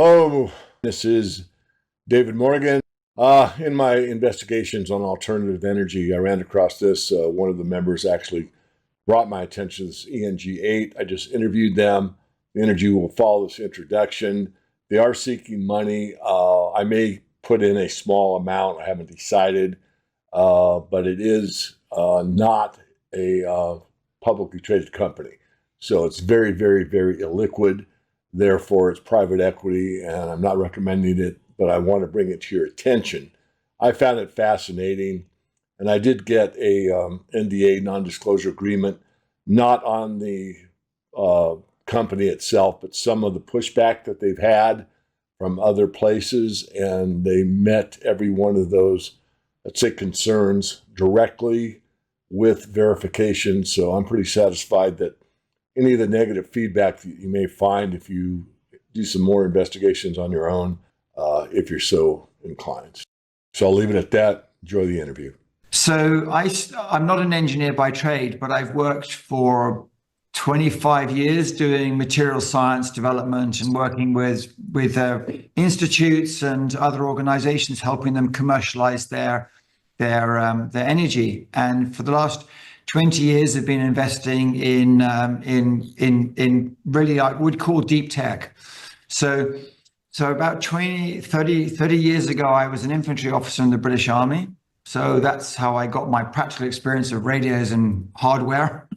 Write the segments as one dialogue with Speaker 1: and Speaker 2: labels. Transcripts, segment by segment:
Speaker 1: Hello, this is David Morgan. In my investigations on alternative energy, I ran across this. One of the members actually brought my attention to this ENG8. I just interviewed them. The interview will follow this introduction. They are seeking money. I may put in a small amount. I haven't decided, but it is not a publicly traded company. So it's very, very, very illiquid. Therefore, it's private equity, and I'm not recommending it, but I want to bring it to your attention. I found it fascinating, and I did get a NDA, non-disclosure agreement, not on the company itself, but some of the pushback that they've had from other places, and they met every one of those, let's say, concerns directly with verification. So I'm pretty satisfied that any of the negative feedback that you may find if you do some more investigations on your own, if you're so inclined. So I'll leave it at that. Enjoy the interview.
Speaker 2: So I'm not an engineer by trade, but I've worked for 25 years doing material science development and working with institutes and other organizations, helping them commercialize their energy. And for the last 20 years, I've been investing in really I would call deep tech. So about 30 years ago, I was an infantry officer in the British Army. So that's how I got my practical experience of radios and hardware.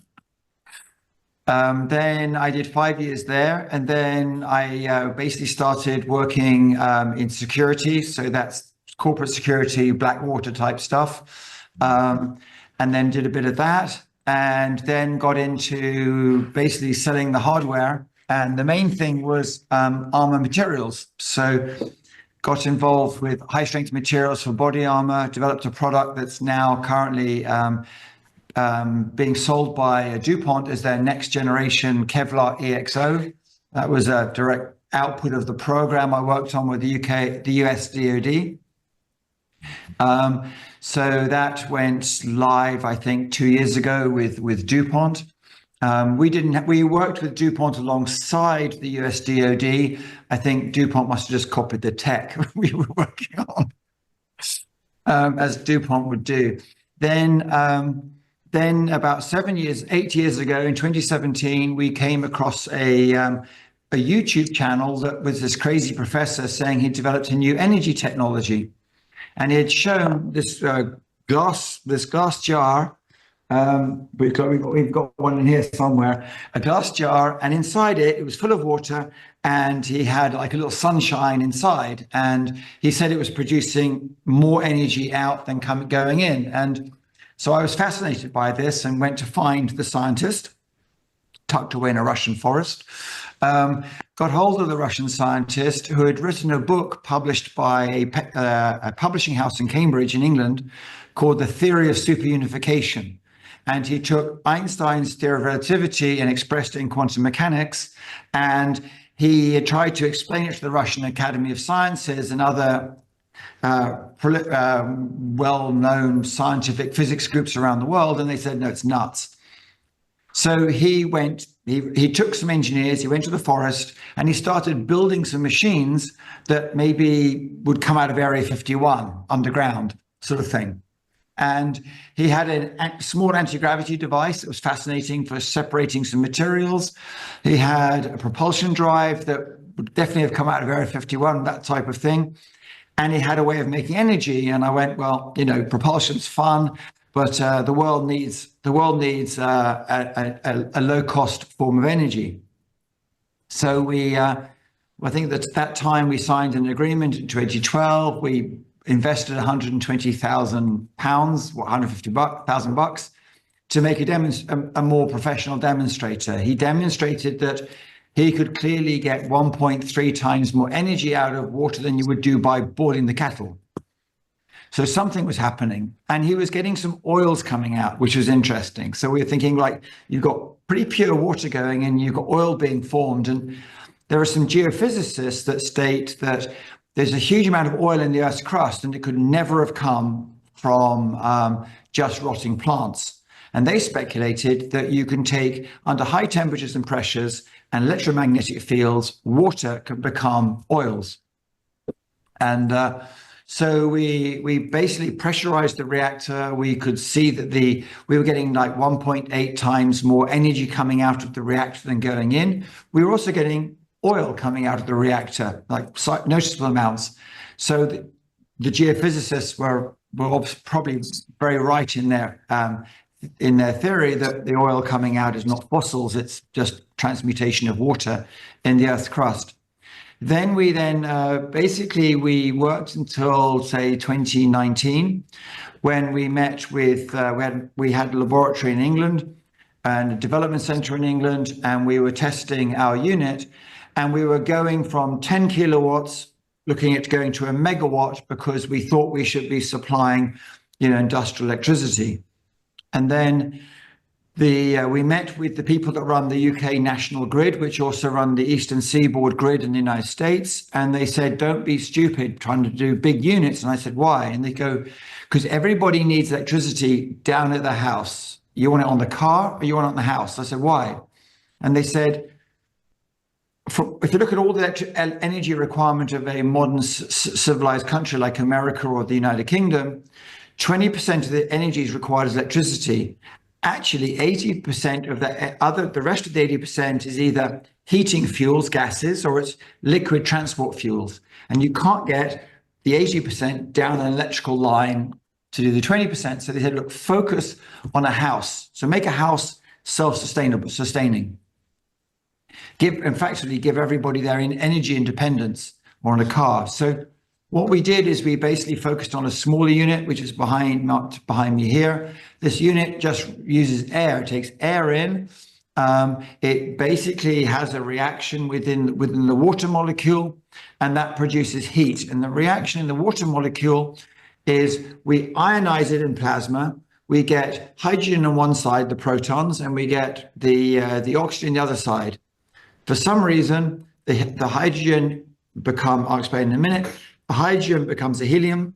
Speaker 2: Then I did 5 years there, and then I basically started working in security. So that's corporate security, Blackwater type stuff. And then did a bit of that, and then got into basically selling the hardware. And the main thing was armor materials. So got involved with high strength materials for body armor, developed a product that's now currently being sold by DuPont as their next generation Kevlar EXO. That was a direct output of the program I worked on with the US DoD. So that went live, I think, 2 years ago with DuPont. We worked with DuPont alongside the US DoD. I think DuPont must have just copied the tech we were working on, as DuPont would do. Then about 8 years ago, in 2017, we came across a YouTube channel that was this crazy professor saying he developed a new energy technology. And he had shown this glass jar. We've got one in here somewhere. A glass jar, and inside it was full of water, and he had like a little sunshine inside. And he said it was producing more energy out than going in. And so I was fascinated by this and went to find the scientist, tucked away in a Russian forest. Got hold of the Russian scientist who had written a book published by a publishing house in Cambridge in England called The Theory of Superunification. And he took Einstein's theory of relativity and expressed it in quantum mechanics. And he tried to explain it to the Russian Academy of Sciences and other well-known scientific physics groups around the world. And they said, no, it's nuts. So he took some engineers, he went to the forest, and he started building some machines that maybe would come out of Area 51 underground, sort of thing. And he had a small anti-gravity device that was fascinating for separating some materials. He had a propulsion drive that would definitely have come out of Area 51, that type of thing. And he had a way of making energy. And I went, well, propulsion's fun, but the world needs a low-cost form of energy. So I think that at that time we signed an agreement in 2012. We invested £120,000, $150,000 to make a more professional demonstrator. He demonstrated that he could clearly get 1.3 times more energy out of water than you would do by boiling the kettle. So something was happening, and he was getting some oils coming out, which was interesting. So we were thinking, like, you've got pretty pure water going and you've got oil being formed. And there are some geophysicists that state that there's a huge amount of oil in the Earth's crust, and it could never have come from just rotting plants. And they speculated that you can take, under high temperatures and pressures, and electromagnetic fields, water can become oils. And so we basically pressurized the reactor. We could see that we were getting like 1.8 times more energy coming out of the reactor than going in. We were also getting oil coming out of the reactor, like noticeable amounts. So the geophysicists were probably very right in their theory that the oil coming out is not fossils, it's just transmutation of water in the Earth's crust. Then we basically we worked until say 2019, when we met with we had a laboratory in England and a development center in England, and we were testing our unit, and we were going from 10 kilowatts, looking at going to a megawatt, because we thought we should be supplying, industrial electricity. And then we met with the people that run the UK national grid, which also run the Eastern Seaboard grid in the United States. And they said, don't be stupid trying to do big units. And I said, why? And they go, because everybody needs electricity down at the house. You want it on the car or you want it on the house? I said, why? And they said, if you look at all the energy requirement of a modern civilized country like America or the United Kingdom, 20% of the energy is required as electricity. Actually, 80% of the rest of the 80% is either heating fuels, gases, or it's liquid transport fuels. And you can't get the 80% down an electrical line to do the 20%. So they said, look, focus on a house. So make a house sustaining. Give everybody their energy independence, or on a car. So what we did is we basically focused on a smaller unit, which is marked behind me here. This unit just uses air. It takes air in. It basically has a reaction within the water molecule, and that produces heat. And the reaction in the water molecule is we ionize it in plasma. We get hydrogen on one side, the protons, and we get the oxygen on the other side. For some reason, the hydrogen I'll explain in a minute, the hydrogen becomes a helium,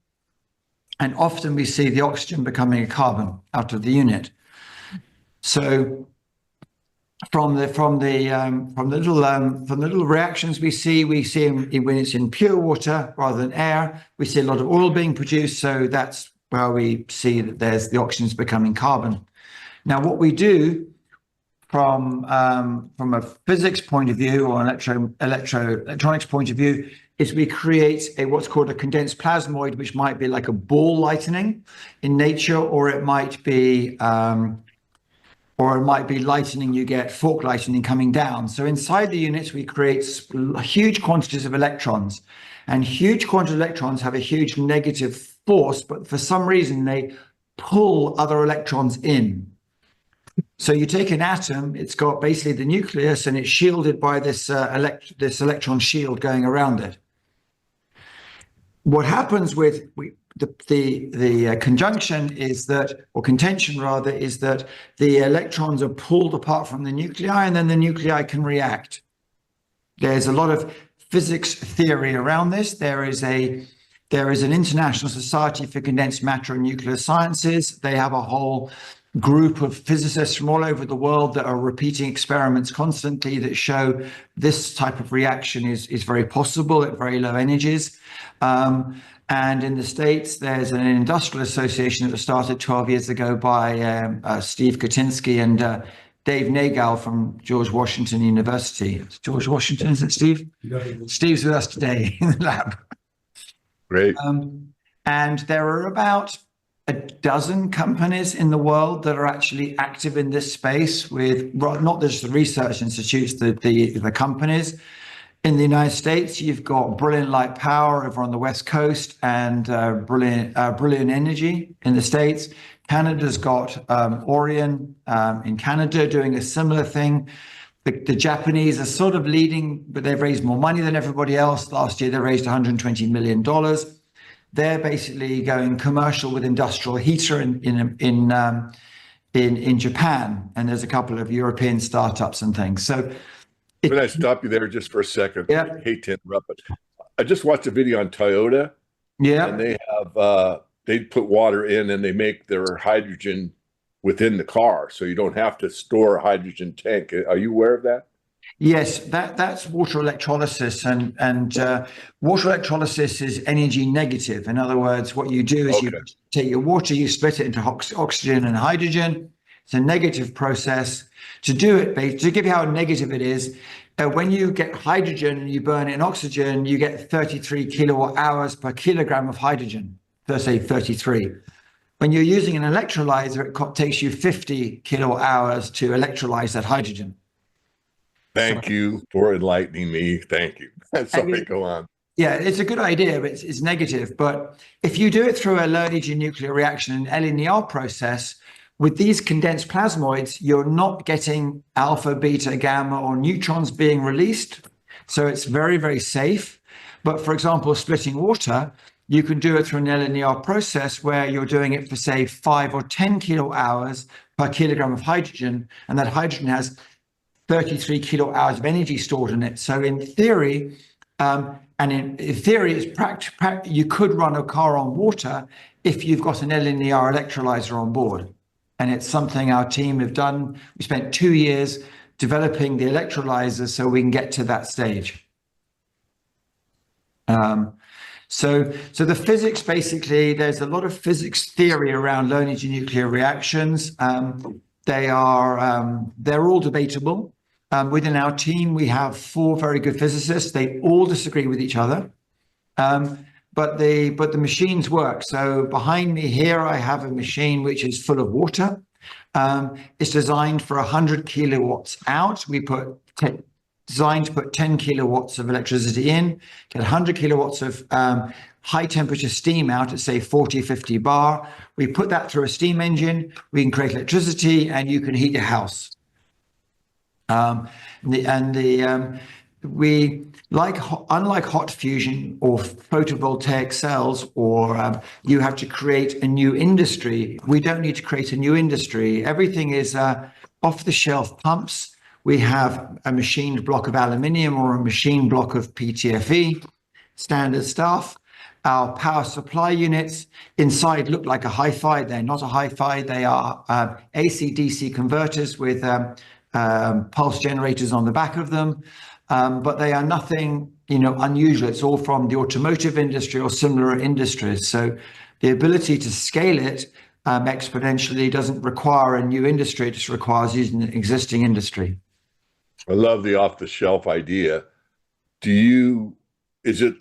Speaker 2: and often we see the oxygen becoming a carbon out of the unit. So from the little reactions we see when it's in pure water rather than air, we see a lot of oil being produced. So that's where we see that there's the oxygen's becoming carbon. Now, what we do from a physics point of view or electronics point of view is we create what's called a condensed plasmoid, which might be like a ball lightning in nature, or it might be lightning. You get fork lightning coming down. So inside the units, we create huge quantities of electrons, and huge quantities of electrons have a huge negative force, but for some reason they pull other electrons in. So you take an atom, it's got basically the nucleus, and it's shielded by this electron shield going around it. What happens with the conjunction is that, or contention rather, is that the electrons are pulled apart from the nuclei, and then the nuclei can react. There's a lot of physics theory around this. There is an International Society for Condensed Matter and Nuclear Sciences. They have a whole group of physicists from all over the world that are repeating experiments constantly that show this type of reaction is very possible at very low energies. And in the States, there's an industrial association that was started 12 years ago by Steve Katinsky and Dave Nagel from George Washington University. It's George Washington, is it, Steve? Yeah. Steve's with us today in the lab.
Speaker 1: Great.
Speaker 2: And there are about a dozen companies in the world that are actually active in this space, with not just the research institutes, the companies. In the United States, you've got Brilliant Light Power over on the West Coast, and Brilliant Energy in the States. Canada's got Orion in Canada doing a similar thing. The Japanese are sort of leading, but they've raised more money than everybody else. Last year, they raised $120 million. They're basically going commercial with industrial heater in Japan, and there's a couple of European startups and things. So,
Speaker 1: can I stop you there just for a second?
Speaker 2: Yeah.
Speaker 1: I hate to interrupt, but I just watched a video on Toyota.
Speaker 2: Yeah.
Speaker 1: And they have they put water in, and they make their hydrogen within the car, so you don't have to store a hydrogen tank. Are you aware of that?
Speaker 2: Yes, that's water electrolysis, and water electrolysis is energy negative. In other words, what you do is you
Speaker 1: Okay.
Speaker 2: take your water, you split it into oxygen and hydrogen. It's a negative process. To do it, to give you how negative it is, when you get hydrogen and you burn it in oxygen, you get 33 kilowatt hours per kilogram of hydrogen. Let's say 33. When you're using an electrolyzer, it takes you 50 kilowatt hours to electrolyze that hydrogen. So,
Speaker 1: Thank you for enlightening me. Thank you. Sorry, go on.
Speaker 2: yeah, it's a good idea, but it's negative. But if you do it through a low energy nuclear reaction, an LNER process, with these condensed plasmoids, you're not getting alpha, beta, gamma, or neutrons being released. So it's very, very safe. But for example, splitting water, you can do it through an LNER process where you're doing it for, say, 5 or 10 kilo hours per kilogram of hydrogen. And that hydrogen has 33 kilo hours of energy stored in it. So in theory, it's you could run a car on water if you've got an LNER electrolyzer on board. And it's something our team have done. We spent 2 years developing the electrolyzer so we can get to that stage. So the physics, basically, there's a lot of physics theory around low energy nuclear reactions. They're all debatable. Within our team, we have 4 very good physicists. They all disagree with each other, but the machines work. So behind me here, I have a machine which is full of water. It's designed for 100 kilowatts out. Designed to put 10 kilowatts of electricity in, get 100 kilowatts of high temperature steam out at, say, 40, 50 bar. We put that through a steam engine. We can create electricity, and you can heat your house. Unlike hot fusion or photovoltaic cells, or you have to create a new industry. We don't need to create a new industry. Everything is off-the-shelf pumps. We have a machined block of aluminium or a machined block of PTFE, standard stuff. Our power supply units inside look like a hi-fi. They're not a hi-fi. They are AC/DC converters with pulse generators on the back of them, but they are nothing, unusual. It's all from the automotive industry or similar industries. So the ability to scale it exponentially doesn't require a new industry. It just requires using an existing industry.
Speaker 1: I love the off-the-shelf idea. Is it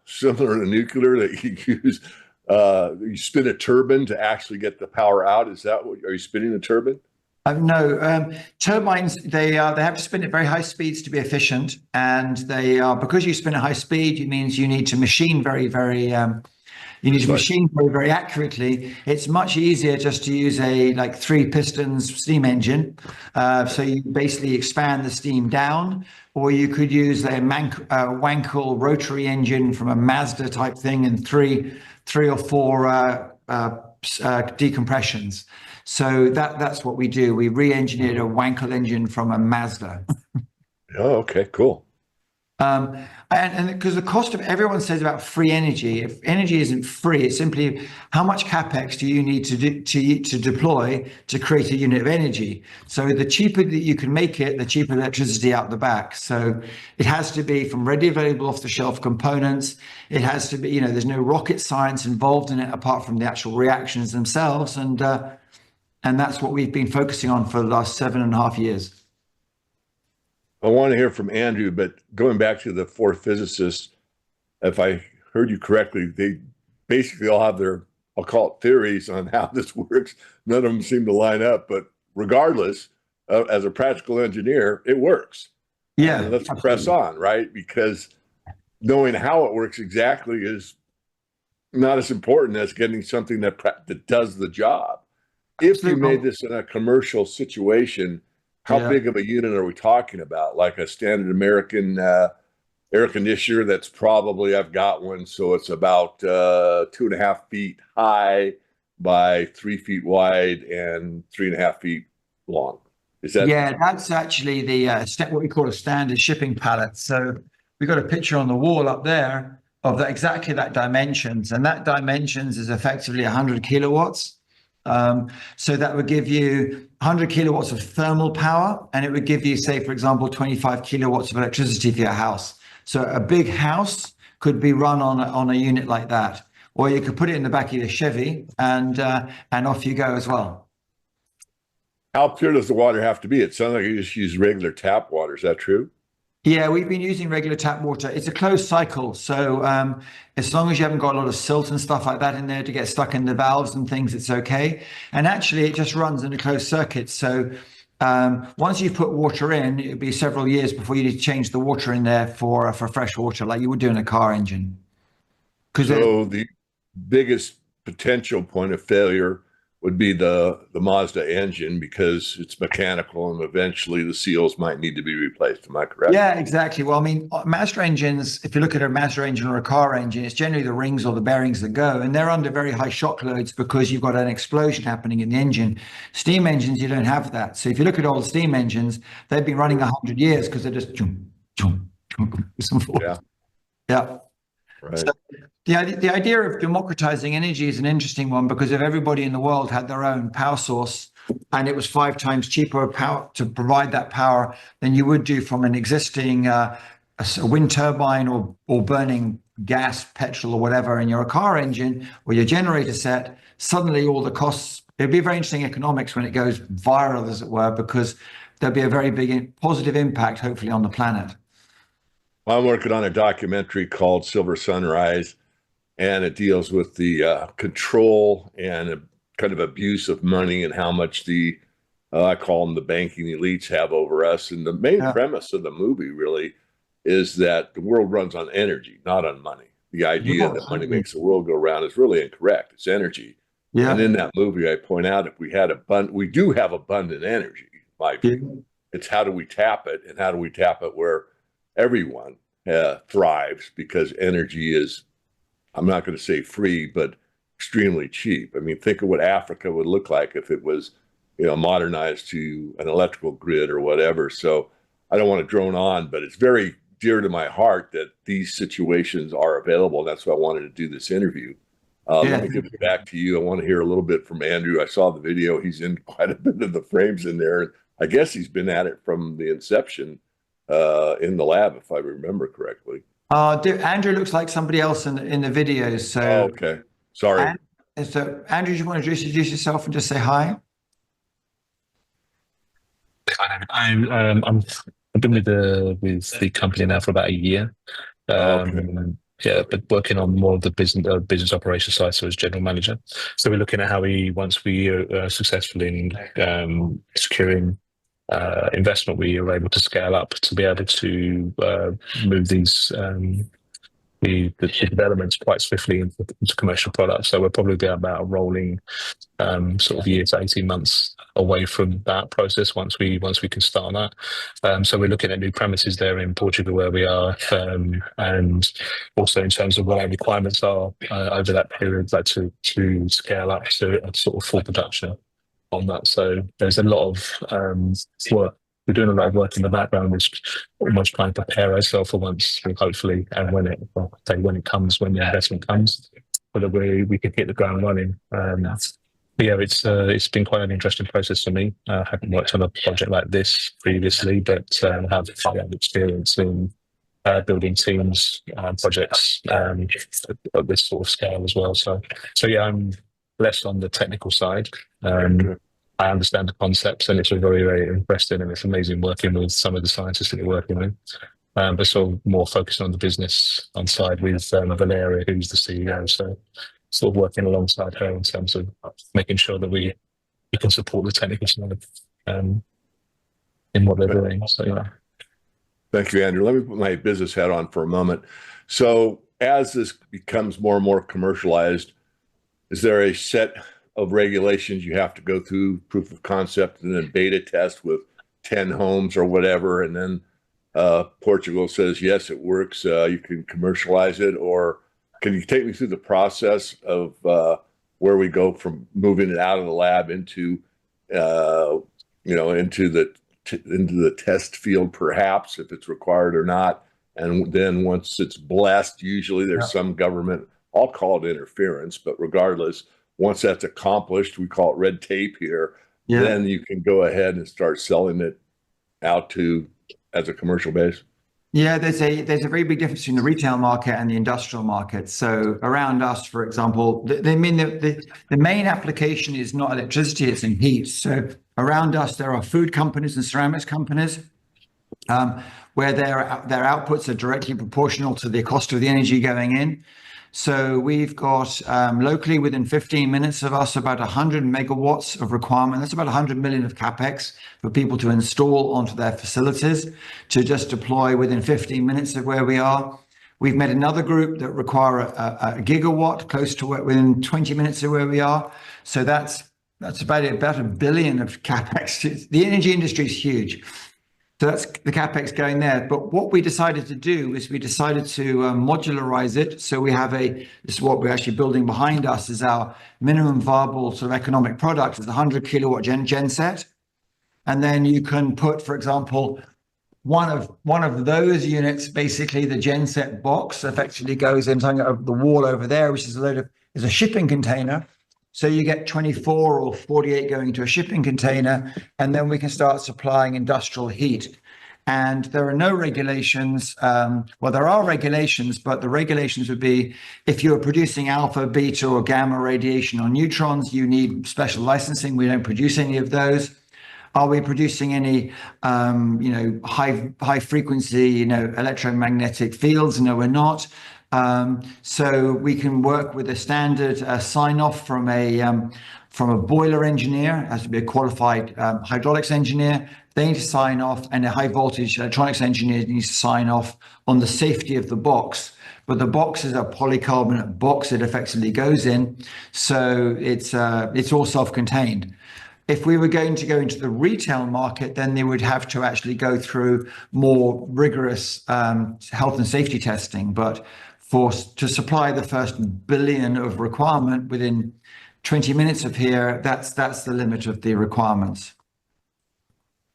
Speaker 1: similar to nuclear that you use? You spin a turbine to actually get the power out. Are you spinning a turbine?
Speaker 2: No, turbines, they have to spin at very high speeds to be efficient. And because you spin at high speed, it means you need to machine very accurately. It's much easier just to use a 3 pistons steam engine. So you basically expand the steam down, or you could use a Wankel rotary engine from a Mazda type thing and three or 4 decompressions. So that's what we do. We re-engineered a Wankel engine from a Mazda.
Speaker 1: Oh, okay, cool.
Speaker 2: And because the cost of everyone says about free energy, if energy isn't free, it's simply how much capex do you need to deploy to create a unit of energy. So the cheaper that you can make it, the cheaper electricity out the back. So it has to be from readily available off the shelf components. It has to be, there's no rocket science involved in it apart from the actual reactions themselves. And that's what we've been focusing on for the last 7.5 years.
Speaker 1: I want to hear from Andrew, but going back to the 4 physicists, if I heard you correctly, they basically all have their, I'll call it, theories on how this works. None of them seem to line up, but regardless, as a practical engineer, it works.
Speaker 2: Yeah,
Speaker 1: let's
Speaker 2: absolutely.
Speaker 1: press on, right? Because knowing how it works exactly is not as important as getting something that does the job. If you made this in a commercial situation, how big of a unit are we talking about? Like a standard American air conditioner that's probably, I've got one, so it's about 2.5 feet high by 3 feet wide and 3.5 feet long. Is that?
Speaker 2: Yeah, that's actually the what we call a standard shipping pallet. So we've got a picture on the wall up there of exactly that dimensions, and that dimensions is effectively 100 kilowatts. So that would give you 100 kilowatts of thermal power, and it would give you, say, for example, 25 kilowatts of electricity for your house. So a big house could be run on a unit like that, or you could put it in the back of your Chevy, and off you go as well.
Speaker 1: How pure does the water have to be? It sounds like you just use regular tap water. Is that true?
Speaker 2: Yeah, we've been using regular tap water. It's a closed cycle. So as long as you haven't got a lot of silt and stuff like that in there to get stuck in the valves and things, it's okay. And actually, it just runs in a closed circuit. So once you've put water in, it'll be several years before you need to change the water in there for fresh water, like you would do in a car engine.
Speaker 1: So the biggest potential point of failure would be the Mazda engine, because it's mechanical and eventually the seals might need to be replaced. Am I correct?
Speaker 2: Yeah, exactly. Well, I mean, Mazda engines, if you look at a Mazda engine or a car engine, it's generally the rings or the bearings that go, and they're under very high shock loads because you've got an explosion happening in the engine. Steam engines, you don't have that. So if you look at all the steam engines, they've been running 100 years because they're just
Speaker 1: Yeah.
Speaker 2: Yeah.
Speaker 1: Right.
Speaker 2: So the idea of democratizing energy is an interesting one, because if everybody in the world had their own power source and it was 5 times cheaper power to provide that power than you would do from an existing a wind turbine or burning gas, petrol or whatever in your car engine or your generator set, suddenly all the costs, it'd be very interesting economics when it goes viral, as it were, because there'll be a very big positive impact, hopefully, on the planet.
Speaker 1: I'm working on a documentary called Silver Sunrise, and it deals with the control and kind of abuse of money and how much the I call them the banking elites have over us. And the main premise of the movie really is that the world runs on energy, not on money. The idea that money makes the world go round is really incorrect. It's energy.
Speaker 2: Yeah.
Speaker 1: And in that movie, I point out, if we had we do have abundant energy, in my view. It's how do we tap it, and how do we tap it where everyone thrives, because energy is, I'm not going to say free, but extremely cheap. I mean, think of what Africa would look like if it was, modernized to an electrical grid or whatever. So I don't want to drone on, but it's very dear to my heart that these situations are available. That's why I wanted to do this interview. Let me give it back to you. I want to hear a little bit from Andrew. I saw the video. He's in quite a bit of the frames in there. I guess he's been at it from the inception in the lab, if I remember correctly.
Speaker 2: Andrew looks like somebody else in the videos. So
Speaker 1: okay, sorry.
Speaker 2: So Andrew, do you want to introduce yourself and just say hi?
Speaker 3: I've been with the company now for about a year. Yeah, but working on more of the business operation side, so as general manager. So we're looking at how once we are successful in securing investment, we are able to scale up to be able to move these the developments quite swiftly into commercial products. So we'll probably be about a rolling sort of year to 18 months away from that process once we can start on that. So we're looking at new premises there in Portugal where we are, and also in terms of what our requirements are over that period, like to scale up to a sort of full production on that. So there's a lot of work. We're doing a lot of work in the background, which almost trying to prepare ourselves for once, hopefully, and when it comes, when the investment comes, whether we can hit the ground running. Yeah, it's been quite an interesting process for me. I haven't worked on a project like this previously, but have experience in building teams, projects at this sort of scale as well. So yeah, I'm less on the technical side. I understand the concepts, and it's very, very interesting, and it's amazing working with some of the scientists that you're working with. But sort of more focused on the business on side with Valeria, who's the CEO. So sort of working alongside her in terms of making sure that we can support the technical side in what they're doing. So yeah.
Speaker 1: Thank you, Andrew. Let me put my business hat on for a moment. So as this becomes more and more commercialized, is there a set of regulations you have to go through, proof of concept, and then beta test with 10 homes or whatever, and then Portugal says, yes, it works, you can commercialize it? Or can you take me through the process of where we go from moving it out of the lab into, into the test field, perhaps, if it's required or not? And then once it's blessed, usually there's some government, I'll call it interference, but regardless, once that's accomplished, we call it red tape here,
Speaker 2: Yeah.
Speaker 1: then you can go ahead and start selling it out to as a commercial base.
Speaker 2: Yeah, there's a very big difference between the retail market and the industrial market. So around us, for example, the main application is not electricity, it's in heat. So around us, there are food companies and ceramics companies where their outputs are directly proportional to the cost of the energy going in. So we've got locally within 15 minutes of us about 100 megawatts of requirement. That's about 100 million of capex for people to install onto their facilities to just deploy within 15 minutes of where we are. We've met another group that require a gigawatt close to within 20 minutes of where we are. So that's about a billion of capex. The energy industry is huge. So that's the capex going there. But what we decided to do is we decided to modularize it. So we have this is what we're actually building behind us is our minimum viable sort of economic product is the 100 kilowatt genset. And then you can put, for example, one of those units, basically the genset box effectively goes in something over the wall over there, which is a shipping container. So you get 24 or 48 going into a shipping container, and then we can start supplying industrial heat. And there are no regulations. Well, there are regulations, but the regulations would be if you're producing alpha, beta, or gamma radiation or neutrons, you need special licensing. We don't produce any of those. Are we producing any, high frequency, electromagnetic fields? No, we're not. So we can work with a standard sign off from a boiler engineer, has to be a qualified hydraulics engineer. They need to sign off, and a high voltage electronics engineer needs to sign off on the safety of the box. But the box is a polycarbonate box it effectively goes in, so it's all self-contained. If we were going to go into the retail market, then they would have to actually go through more rigorous health and safety testing. But to supply the first billion of requirement within 20 minutes of here, that's the limit of the requirements.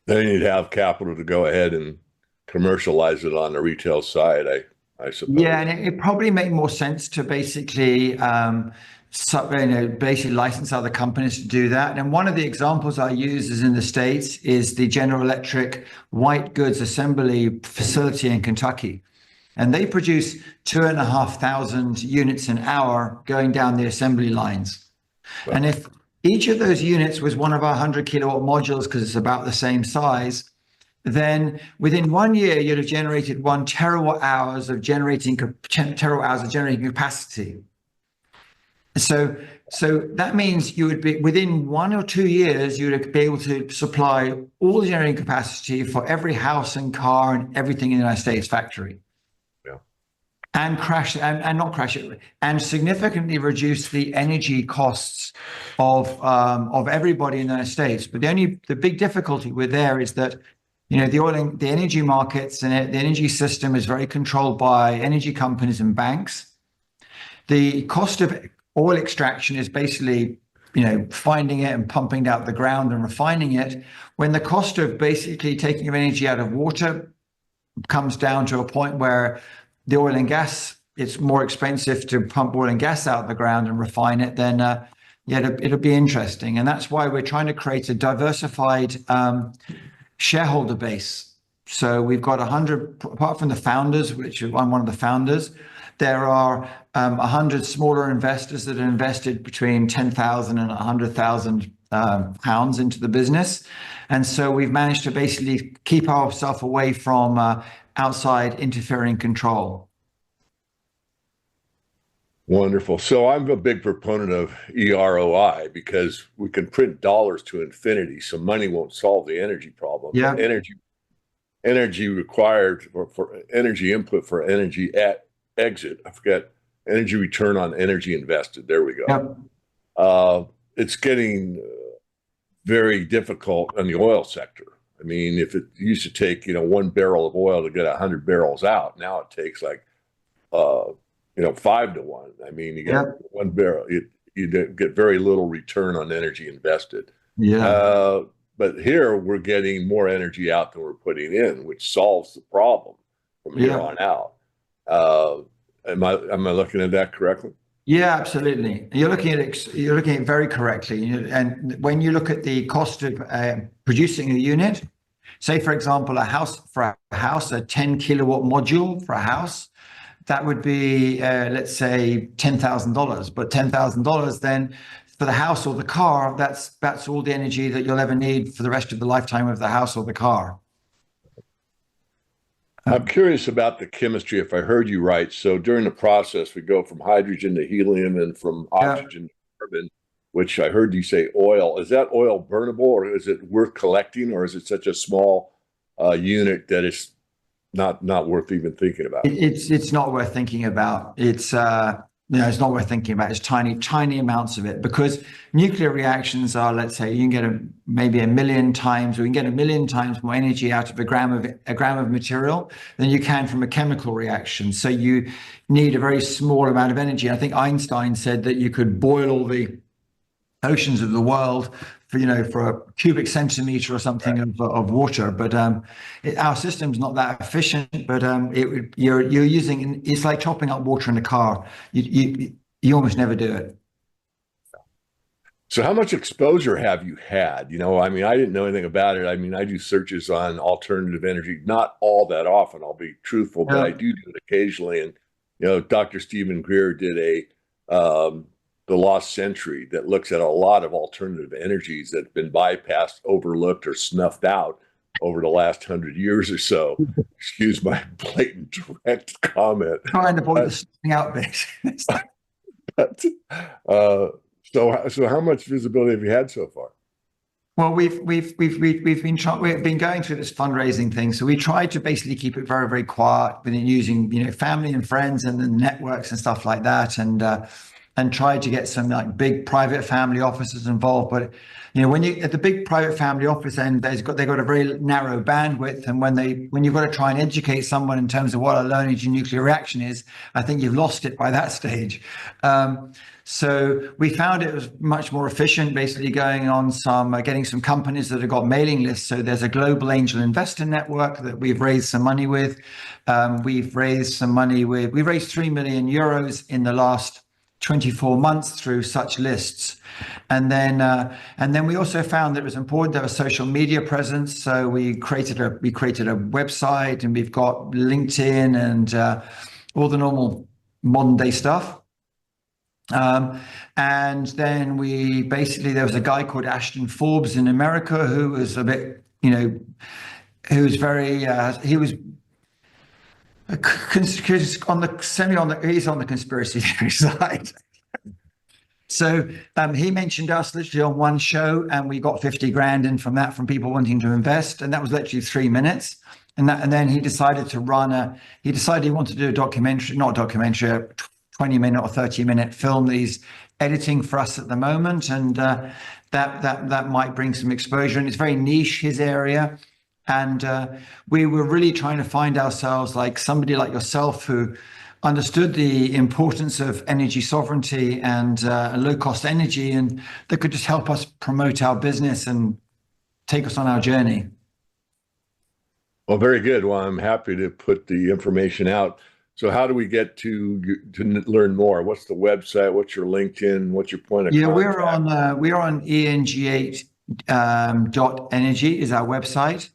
Speaker 1: Then you'd have capital to go ahead and commercialize it on the retail side, I suppose.
Speaker 2: Yeah, and it probably make more sense to basically basically license other companies to do that. And one of the examples I use is in the States is the General Electric white goods assembly facility in Kentucky. And they produce 2,500 units an hour going down the assembly lines. Wow. And if each of those units was one of our 100 kilowatt modules, because it's about the same size, then within 1 year, you'd have generated 1 terawatt hours of generating capacity. So that means you would be within 1 or 2 years, you would be able to supply all the generating capacity for every house and car and everything in the United States factory.
Speaker 1: Yeah.
Speaker 2: And not crash it, and significantly reduce the energy costs of everybody in the United States. But the big difficulty with there is that the energy markets and the energy system is very controlled by energy companies and banks. The cost of oil extraction is basically, finding it and pumping it out the ground and refining it. When the cost of basically taking energy out of water comes down to a point where the oil and gas, it's more expensive to pump oil and gas out of the ground and refine it, then it'll be interesting. And that's why we're trying to create a diversified shareholder base. So we've got 100, apart from the founders, which I'm one of the founders, there are 100 smaller investors that have invested between 10,000 and 100,000 pounds into the business. And so we've managed to basically keep ourselves away from outside interfering control.
Speaker 1: Wonderful. So I'm a big proponent of EROI because we can print dollars to infinity, so money won't solve the energy problem.
Speaker 2: Yeah.
Speaker 1: Energy required for energy input for energy exit. I forget, energy return on energy invested. There we go. Yep. It's getting very difficult in the oil sector. I mean, if it used to take 1 barrel of oil to get 100 barrels out, now it takes like 5 to 1. I mean, you get Yep. 1 barrel, you get very little return on energy invested.
Speaker 2: Yeah.
Speaker 1: But here we're getting more energy out than we're putting in, which solves the problem from here on out. Am I looking at that correctly?
Speaker 2: Yeah, absolutely. You're looking at it, you're looking at it very correctly. And when you look at the cost of producing a unit, say for example, a 10 kilowatt module for a house, that would be let's say $10,000. But $10,000 then for the house or the car, that's all the energy that you'll ever need for the rest of the lifetime of the house or the car.
Speaker 1: I'm curious about the chemistry, if I heard you right. So during the process, we go from hydrogen to helium and from
Speaker 2: Yeah.
Speaker 1: oxygen to carbon, which I heard you say oil. Is that oil burnable, or is it worth collecting, or is it such a small unit that it's not worth even thinking about?
Speaker 2: It's not worth thinking about. It's not worth thinking about. It's tiny amounts of it, because nuclear reactions are, let's say, you can get maybe a million times, or you can get a million times more energy out of a gram of material than you can from a chemical reaction. So you need a very small amount of energy. I think Einstein said that you could boil all the oceans of the world for a cubic centimeter or something of water, but our system's not that efficient. But you're using, it's like chopping up water in a car. You almost never do it.
Speaker 1: So how much exposure have you had? I mean, I didn't know anything about it. I mean, I do searches on alternative energy, not all that often, I'll be truthful, but I do it occasionally. And, Dr. Stephen Greer did the Lost Century that looks at a lot of alternative energies that have been bypassed, overlooked, or snuffed out over the last 100 years or so. Excuse my blatant direct comment.
Speaker 2: Trying to avoid the snuffing out bit.
Speaker 1: But, so how much visibility have you had so far?
Speaker 2: Well, we've been going through this fundraising thing, so we tried to basically keep it very, very quiet, within using family and friends and the networks and stuff like that, and tried to get some like big private family offices involved. But when you at the big private family office end, they've got a very narrow bandwidth, and when you've got to try and educate someone in terms of what a low energy nuclear reaction is, I think you've lost it by that stage. So we found it was much more efficient, basically going on getting some companies that have got mailing lists. So there's a global angel investor network that we've raised some money with. We've raised 3 million euros in the last 24 months through such lists. And then we also found that it was important to have a social media presence. So we created a website, and we've got LinkedIn and all the normal modern day stuff. And then there was a guy called Ashton Forbes in America who was a bit, he was he's on the conspiracy theory side. So he mentioned us literally on one show, and we got 50 grand in from that, from people wanting to invest, and that was literally 3 minutes. And then he decided he wanted to do a 20-minute or 30-minute film that he's editing for us at the moment, and that might bring some exposure. And it's very niche, his area. And we were really trying to find ourselves like somebody like yourself who understood the importance of energy sovereignty and low-cost energy, and that could just help us promote our business and take us on our journey.
Speaker 1: Well, very good. Well, I'm happy to put the information out. So how do we get to learn more? What's the website? What's your LinkedIn? What's your point of contact?
Speaker 2: We're on ENG8 .energy is our website.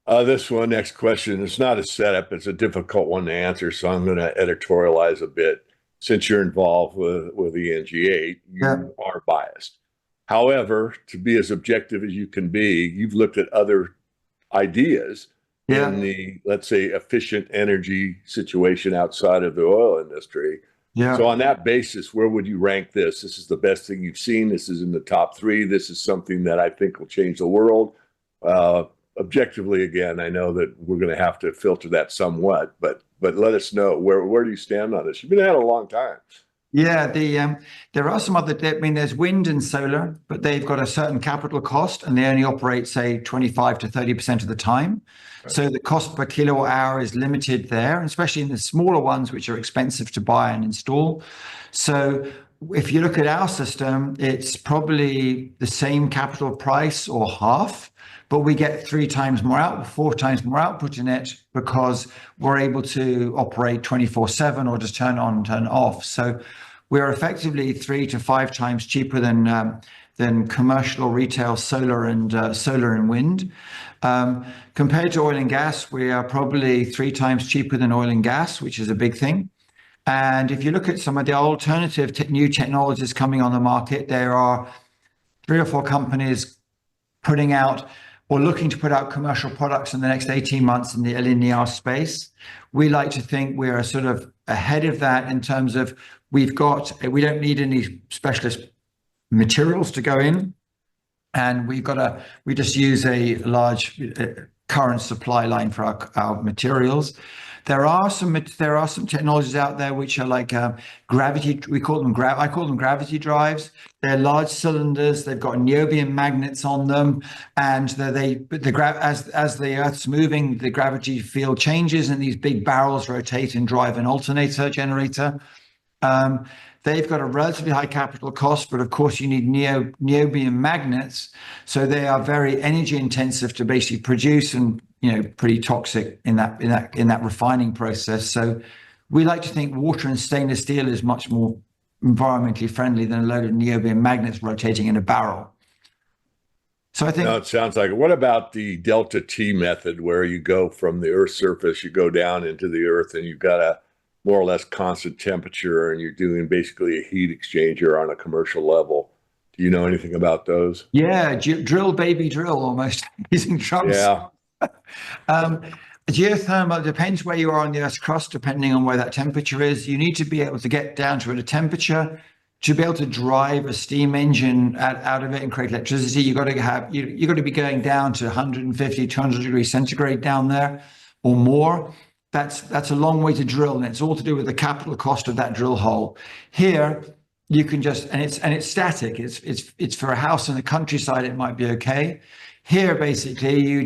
Speaker 1: This one, next question. It's not a setup. It's a difficult one to answer, so I'm going to editorialize a bit. Since you're involved with ENG8, you are biased. However, to be as objective as you can be, you've looked at other ideas in the, let's say, efficient energy situation outside of the oil industry.
Speaker 2: Yeah.
Speaker 1: So on that basis, where would you rank this? This is the best thing you've seen. This is in the top 3. This is something that I think will change the world. Objectively, again, I know that we're going to have to filter that somewhat, but let us know, where do you stand on this? You've been at it a long time.
Speaker 2: Yeah, there are some other, there's wind and solar, but they've got a certain capital cost, and they only operate, say, 25 to 30% of the time. Right. So the cost per kilowatt hour is limited there, especially in the smaller ones, which are expensive to buy and install. So if you look at our system, it's probably the same capital price or half, but we get 4 times more output in it, because we're able to operate 24/7 or just turn on, turn off. So we're effectively 3 to 5 times cheaper than commercial or retail solar and wind. Compared to oil and gas, we are probably 3 times cheaper than oil and gas, which is a big thing. And if you look at some of the alternative new technologies coming on the market, there are 3 or 4 companies putting out or looking to put out commercial products in the next 18 months in the LNER space. We like to think we're sort of ahead of that in terms of we don't need any specialist materials to go in, and we just use a large current supply line for our materials. There are some technologies out there which are like gravity. I call them gravity drives. They're large cylinders. They've got niobium magnets on them, and as the Earth's moving, the gravity field changes, and these big barrels rotate and drive an alternator generator. They've got a relatively high capital cost, but of course you need niobium magnets, so they are very energy intensive to basically produce, and pretty toxic in that refining process. So we like to think water and stainless steel is much more environmentally friendly than a load of niobium magnets rotating in a barrel. So I think
Speaker 1: it sounds like it. What about the delta T method, where you go from the Earth's surface, you go down into the Earth, and you've got a more or less constant temperature, and you're doing basically a heat exchanger on a commercial level? Do you know anything about those?
Speaker 2: Yeah, drill baby drill, almost using drums.
Speaker 1: Yeah.
Speaker 2: Geothermal depends where you are on the Earth's crust, depending on where that temperature is. You need to be able to get down to a temperature to be able to drive a steam engine out of it and create electricity. You've got to be going down to 150, 200 degrees centigrade down there or more. That's a long way to drill, and it's all to do with the capital cost of that drill hole. Here, you can just, and it's static. It's for a house in the countryside, it might be okay. Here, basically, you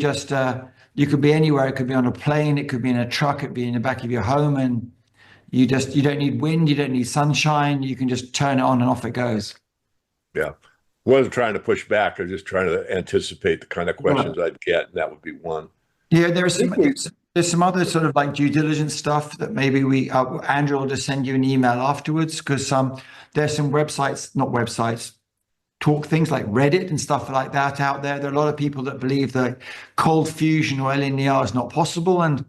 Speaker 2: could be anywhere. It could be on a plane, it could be in a truck, it could be in the back of your home, and you don't need wind, you don't need sunshine. You can just turn it on and off it goes.
Speaker 1: Yeah. I wasn't trying to push back. I was just trying to anticipate the kind of questions I'd get, and that would be one.
Speaker 2: Yeah, there's some other sort of like due diligence stuff that maybe Andrew will just send you an email afterwards, because there's some talk things like Reddit and stuff like that out there. There are a lot of people that believe that cold fusion or LNER is not possible, and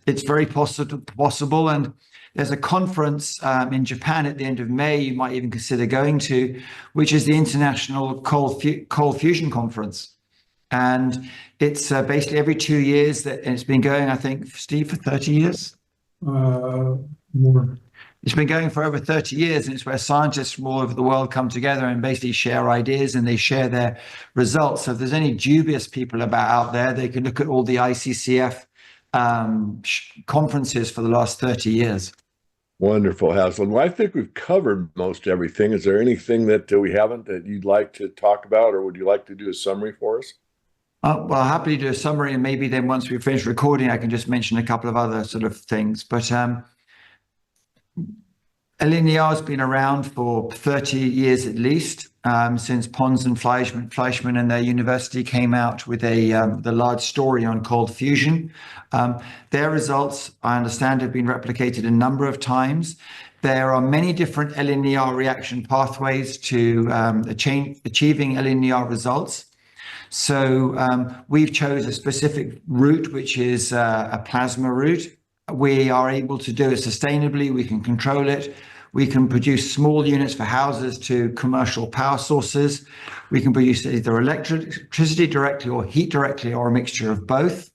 Speaker 2: it's very possible. And there's a conference in Japan at the end of May you might even consider going to, which is the International Cold Fusion Conference. And it's basically every 2 years, and it's been going, I think, Steve, for 30 years?
Speaker 4: More.
Speaker 2: It's been going for over 30 years, and it's where scientists from all over the world come together and basically share ideas, and they share their results. So if there's any dubious people out there, they can look at all the ICCF conferences for the last 30 years.
Speaker 1: Wonderful, Haslund. Well, I think we've covered most everything. Is there anything that we haven't that you'd like to talk about, or would you like to do a summary for us?
Speaker 2: Well, I'll happily do a summary, and maybe then once we finish recording, I can just mention a couple of other sort of things. But LNER has been around for 30 years at least, since Pons and Fleischmann and their university came out with the large story on cold fusion. Their results, I understand, have been replicated a number of times. There are many different LNER reaction pathways to achieving LNER results. So we've chose a specific route, which is a plasma route. We are able to do it sustainably. We can control it. We can produce small units for houses to commercial power sources. We can produce either electricity directly or heat directly, or a mixture of both.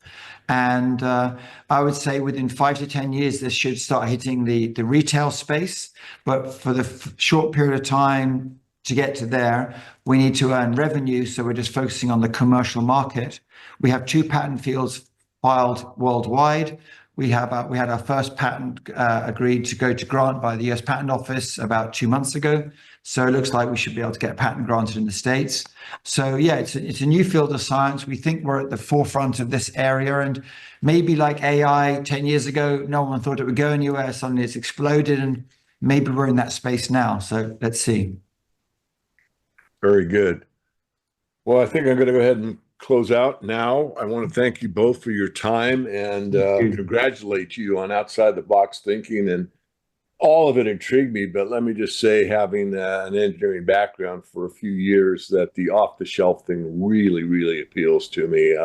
Speaker 2: And I would say within 5 to 10 years, this should start hitting the retail space. But for the short period of time to get to there, we need to earn revenue. So we're just focusing on the commercial market. We have 2 patent fields filed worldwide. We had our first patent agreed to go to grant by the US Patent Office about 2 months ago. So it looks like we should be able to get a patent granted in the States. So yeah, it's a new field of science. We think we're at the forefront of this area, and maybe like AI 10 years ago, no one thought it would go anywhere. Suddenly it's exploded, and maybe we're in that space now. So let's see.
Speaker 1: Very good. Well, I think I'm going to go ahead and close out now. I want to thank you both for your time, and congratulate you on outside the box thinking and all of it intrigued me, but let me just say, having an engineering background for a few years, that the off-the-shelf thing really, really appeals to me.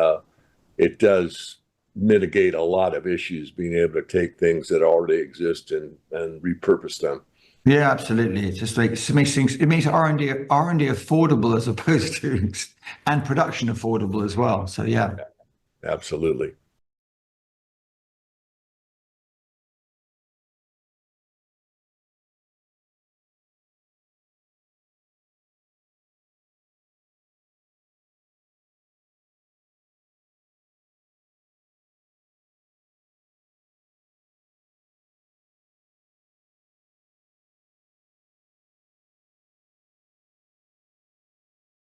Speaker 1: It does mitigate a lot of issues, being able to take things that already exist and repurpose them.
Speaker 2: Yeah, absolutely. It's just like it makes things, it makes R&D affordable as opposed to and production affordable as well. So yeah.
Speaker 1: Absolutely.